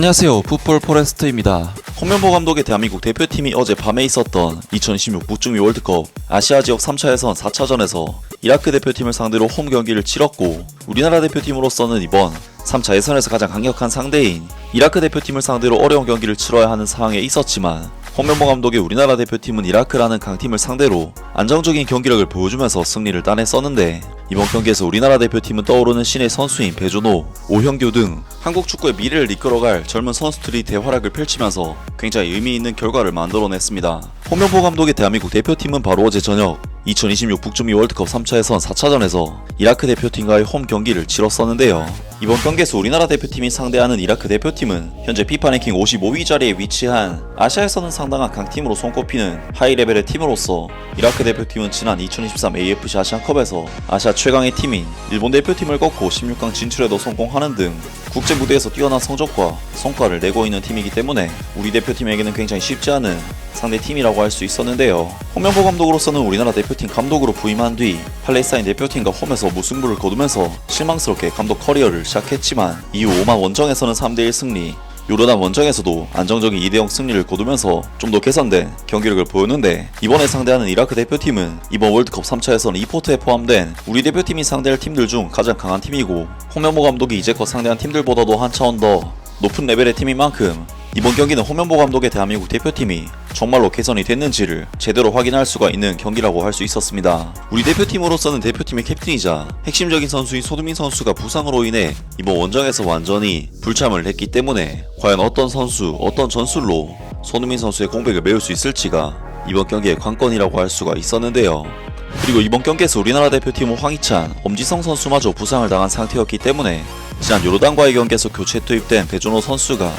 안녕하세요, 풋볼 포레스트입니다. 홍명보 감독의 대한민국 대표팀이 어제 밤에 있었던 2026 북중미 월드컵 아시아 지역 3차 예선 4차전에서 이라크 대표팀을 상대로 홈 경기를 치렀고, 우리나라 대표팀으로서는 이번 3차 예선에서 가장 강력한 상대인 이라크 대표팀을 상대로 어려운 경기를 치러야 하는 상황에 있었지만, 홍명보 감독의 우리나라 대표팀은 이라크라는 강팀을 상대로 안정적인 경기력을 보여주면서 승리를 따냈었는데, 이번 경기에서 우리나라 대표팀은 떠오르는 신의 선수인 배준호, 오형규 등 한국 축구의 미래를 이끌어갈 젊은 선수들이 대활약을 펼치면서 굉장히 의미있는 결과를 만들어냈습니다. 홍명보 감독의 대한민국 대표팀은 바로 어제 저녁 2026 북중미 월드컵 3차 예선 4차전에서 이라크 대표팀과의 홈 경기를 치렀었는데요. 이번 경기에서 우리나라 대표팀이 상대하는 이라크 대표팀은 현재 FIFA 랭킹 55위 자리에 위치한 아시아에서는 상당한 강팀으로 손꼽히는 하이레벨의 팀으로서, 이라크 대표팀은 지난 2023 AFC 아시안컵에서 아시아 최강의 팀인 일본 대표팀을 꺾고 16강 진출에도 성공하는 등 국제 무대에서 뛰어난 성적과 성과를 내고 있는 팀이기 때문에 우리 대표팀에게는 굉장히 쉽지 않은 상대 팀이라고 할 수 있었는데요. 홍명보 감독으로서는 우리나라 대표팀 감독으로 부임한 뒤 팔레스타인 대표팀과 홈에서 무승부를 거두면서 실망스럽게 감독 커리어를 시작했지만, 이후 오만 원정에서는 3대1 승리, 요르단 원정에서도 안정적인 2대0 승리를 거두면서 좀 더 개선된 경기력을 보였는데, 이번에 상대하는 이라크 대표팀은 이번 월드컵 3차에서는 이포트에 포함된 우리 대표팀이 상대할 팀들 중 가장 강한 팀이고, 홍명보 감독이 이제껏 상대한 팀들보다도 한 차원 더 높은 레벨의 팀인 만큼 이번 경기는 홍명보 감독의 대한민국 대표팀이 정말로 개선이 됐는지를 제대로 확인할 수가 있는 경기라고 할 수 있었습니다. 우리 대표팀으로서는 대표팀의 캡틴이자 핵심적인 선수인 손흥민 선수가 부상으로 인해 이번 원정에서 완전히 불참을 했기 때문에 과연 어떤 선수, 어떤 전술로 손흥민 선수의 공백을 메울 수 있을지가 이번 경기의 관건이라고 할 수가 있었는데요. 그리고 이번 경기에서 우리나라 대표팀은 황희찬, 엄지성 선수마저 부상을 당한 상태였기 때문에 지난 요르단과의 경기에서 교체 투입된 배준호 선수가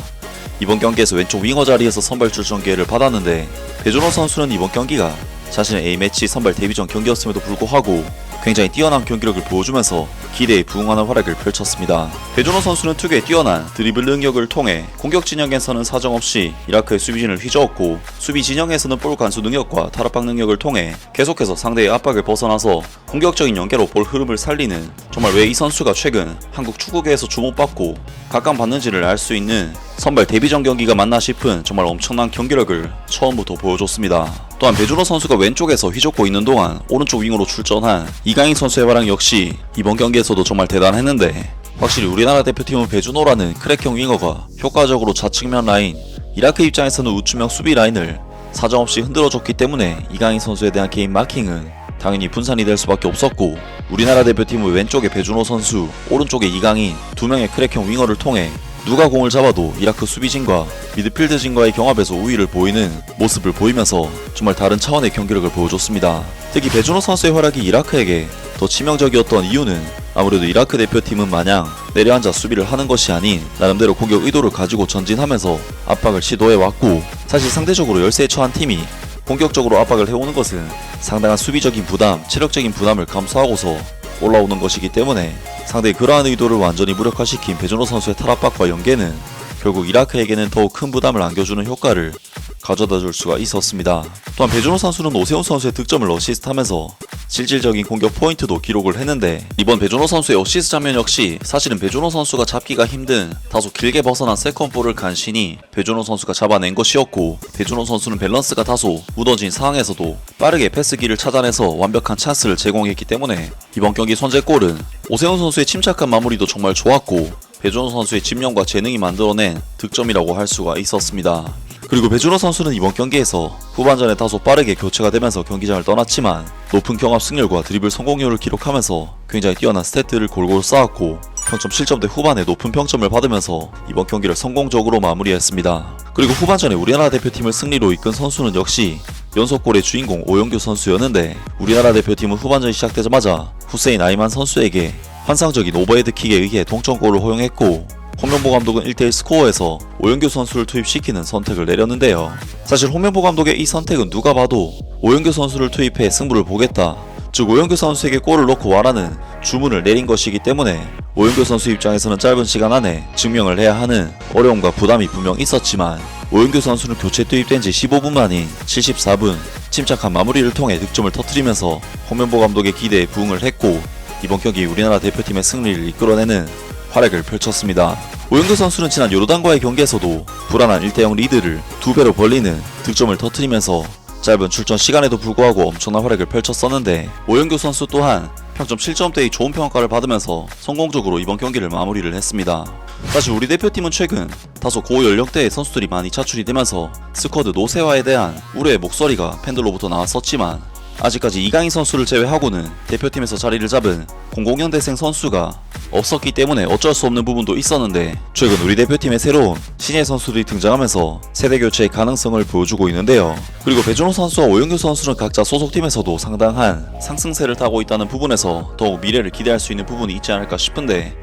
이번 경기에서 왼쪽 윙어 자리에서 선발 출전 기회를 받았는데, 배준호 선수는 이번 경기가 자신의 A매치 선발 데뷔전 경기였음에도 불구하고 굉장히 뛰어난 경기력을 보여주면서 기대에 부응하는 활약을 펼쳤습니다. 배준호 선수는 특유의 뛰어난 드리블 능력을 통해 공격 진영에서는 사정없이 이라크의 수비진을 휘저었고, 수비 진영에서는 볼 간수 능력과 탈압박 능력을 통해 계속해서 상대의 압박을 벗어나서 공격적인 연계로 볼 흐름을 살리는, 정말 왜 이 선수가 최근 한국 축구계에서 주목받고 각광받는지를 알 수 있는 선발 데뷔전 경기가 맞나 싶은 정말 엄청난 경기력을 처음부터 보여줬습니다. 또한 배준호 선수가 왼쪽에서 휘젓고 있는 동안 오른쪽 윙으로 출전한 이강인 선수의 활약 역시 이번 경기에서도 정말 대단했는데, 확실히 우리나라 대표팀은 배준호라는 크랙형 윙어가 효과적으로 좌측면 라인, 이라크 입장에서는 우측면 수비 라인을 사정없이 흔들어줬기 때문에 이강인 선수에 대한 개인 마킹은 당연히 분산이 될 수밖에 없었고, 우리나라 대표팀은 왼쪽에 배준호 선수, 오른쪽에 이강인 두 명의 크랙형 윙어를 통해 누가 공을 잡아도 이라크 수비진과 미드필드진과의 경합에서 우위를 보이는 모습을 보이면서 정말 다른 차원의 경기력을 보여줬습니다. 특히 배준호 선수의 활약이 이라크에게 더 치명적이었던 이유는 아무래도 이라크 대표팀은 마냥 내려앉아 수비를 하는 것이 아닌 나름대로 공격 의도를 가지고 전진하면서 압박을 시도해왔고, 사실 상대적으로 열세에 처한 팀이 공격적으로 압박을 해오는 것은 상당한 수비적인 부담, 체력적인 부담을 감수하고서 올라오는 것이기 때문에 상대의 그러한 의도를 완전히 무력화시킨 배준호 선수의 탈압박과 연계는 결국 이라크에게는 더욱 큰 부담을 안겨주는 효과를 가져다줄 수가 있었습니다. 또한 배준호 선수는 오세훈 선수의 득점을 어시스트하면서 실질적인 공격 포인트도 기록을 했는데, 이번 배준호 선수의 어시스트 장면 역시 사실은 배준호 선수가 잡기가 힘든 다소 길게 벗어난 세컨볼을 간신히 배준호 선수가 잡아낸 것이었고, 배준호 선수는 밸런스가 다소 무너진 상황에서도 빠르게 패스기를 찾아내서 완벽한 찬스를 제공했기 때문에 이번 경기 선제골은 오세훈 선수의 침착한 마무리도 정말 좋았고, 배준호 선수의 집념과 재능이 만들어낸 득점이라고 할 수가 있었습니다. 그리고 배준호 선수는 이번 경기에서 후반전에 다소 빠르게 교체가 되면서 경기장을 떠났지만 높은 경합 승률과 드리블 성공률을 기록하면서 굉장히 뛰어난 스탯들을 골고루 쌓았고, 평점 7점대 후반에 높은 평점을 받으면서 이번 경기를 성공적으로 마무리했습니다. 그리고 후반전에 우리나라 대표팀을 승리로 이끈 선수는 역시 연속골의 주인공 오영규 선수였는데, 우리나라 대표팀은 후반전이 시작되자마자 후세인 아이만 선수에게 환상적인 오버헤드킥에 의해 동점골을 허용했고, 홍명보 감독은 1대1 스코어에서 오영규 선수를 투입시키는 선택을 내렸는데요. 사실 홍명보 감독의 이 선택은 누가 봐도 오영규 선수를 투입해 승부를 보겠다, 즉 오영규 선수에게 골을 넣고 와라는 주문을 내린 것이기 때문에 오영규 선수 입장에서는 짧은 시간 안에 증명을 해야 하는 어려움과 부담이 분명 있었지만, 오영규 선수는 교체 투입된 지 15분 만인 74분 침착한 마무리를 통해 득점을 터뜨리면서 홍명보 감독의 기대에 부응을 했고, 이번 경기 우리나라 대표팀의 승리를 이끌어내는 활약을 펼쳤습니다. 오영규 선수는 지난 요르단과의 경기에서도 불안한 1대0 리드를 2배로 벌리는 득점을 터뜨리면서 짧은 출전 시간에도 불구하고 엄청난 활약을 펼쳤었는데, 오영규 선수 또한 평점 7점대의 좋은 평가를 받으면서 성공적으로 이번 경기를 마무리를 했습니다. 사실 우리 대표팀은 최근 다소 고연령대의 선수들이 많이 차출이 되면서 스쿼드 노쇠화에 대한 우려의 목소리가 팬들로부터 나왔었지만, 아직까지 이강인 선수를 제외하고는 대표팀에서 자리를 잡은 00년대생 선수가 없었기 때문에 어쩔 수 없는 부분도 있었는데, 최근 우리 대표팀에 새로운 신예 선수들이 등장하면서 세대 교체의 가능성을 보여주고 있는데요. 그리고 배준호 선수와 오영규 선수는 각자 소속팀에서도 상당한 상승세를 타고 있다는 부분에서 더욱 미래를 기대할 수 있는 부분이 있지 않을까 싶은데,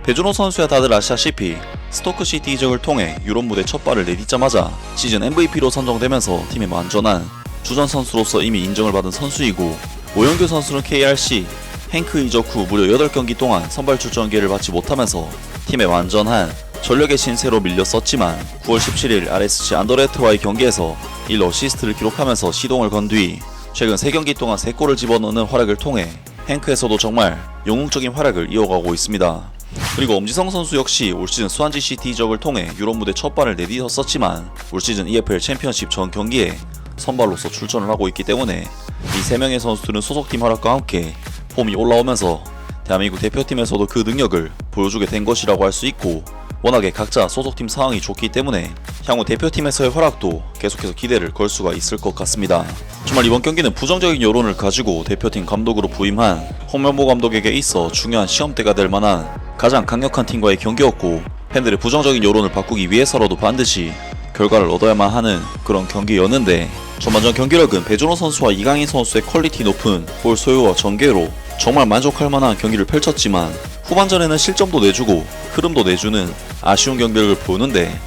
배준호 선수야 다들 아시다시피 스토크시티 이적을 통해 유럽 무대 첫 발을 내딛자마자 시즌 MVP로 선정되면서 팀의 완전한 주전 선수로서 이미 인정을 받은 선수이고, 오영규 선수는 KRC 행크 이적 후 무려 8경기 동안 선발 출전 기회를 받지 못하면서 팀의 완전한 전력의 신세로 밀렸었지만, 9월 17일 RSC 안더레트와의 경기에서 1어시스트를 기록하면서 시동을 건 뒤 최근 3경기 동안 3골을 집어넣는 활약을 통해 행크에서도 정말 영웅적인 활약을 이어가고 있습니다. 그리고 엄지성 선수 역시 올 시즌 스완지 시티 이적을 통해 유럽 무대 첫 발을 내딛었었지만, 올 시즌 EFL 챔피언십 전 경기에 선발로서 출전을 하고 있기 때문에 이 3명의 선수들은 소속팀 활약과 함께 폼이 올라오면서 대한민국 대표팀에서도 그 능력을 보여주게 된 것이라고 할 수 있고, 워낙에 각자 소속팀 상황이 좋기 때문에 향후 대표팀에서의 활약도 계속해서 기대를 걸 수가 있을 것 같습니다. 정말 이번 경기는 부정적인 여론을 가지고 대표팀 감독으로 부임한 홍명보 감독에게 있어 중요한 시험대가 될 만한 가장 강력한 팀과의 경기였고, 팬들의 부정적인 여론을 바꾸기 위해서라도 반드시 결과를 얻어야만 하는 그런 경기였는데, 전반전 경기력은 배준호 선수와 이강인 선수의 퀄리티 높은 볼 소유와 전개로 정말 만족할 만한 경기를 펼쳤지만, 후반전에는 실점도 내주고 흐름도 내주는 아쉬운 경기력을 보였는데,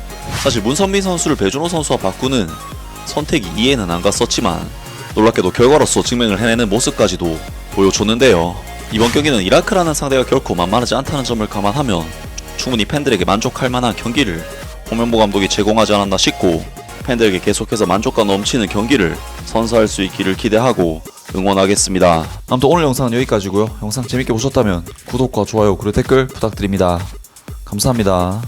사실 문선민 선수를 배준호 선수와 바꾸는 선택이 이해는 안 갔었지만 놀랍게도 결과로서 증명을 해내는 모습까지도 보여줬는데요. 이번 경기는 이라크라는 상대가 결코 만만하지 않다는 점을 감안하면 충분히 팬들에게 만족할 만한 경기를 홍명보 감독이 제공하지 않았나 싶고, 팬들에게 계속해서 만족감 넘치는 경기를 선사할 수 있기를 기대하고 응원하겠습니다. 아무튼 오늘 영상은 여기까지고요. 영상 재밌게 보셨다면 구독과 좋아요 그리고 댓글 부탁드립니다. 감사합니다.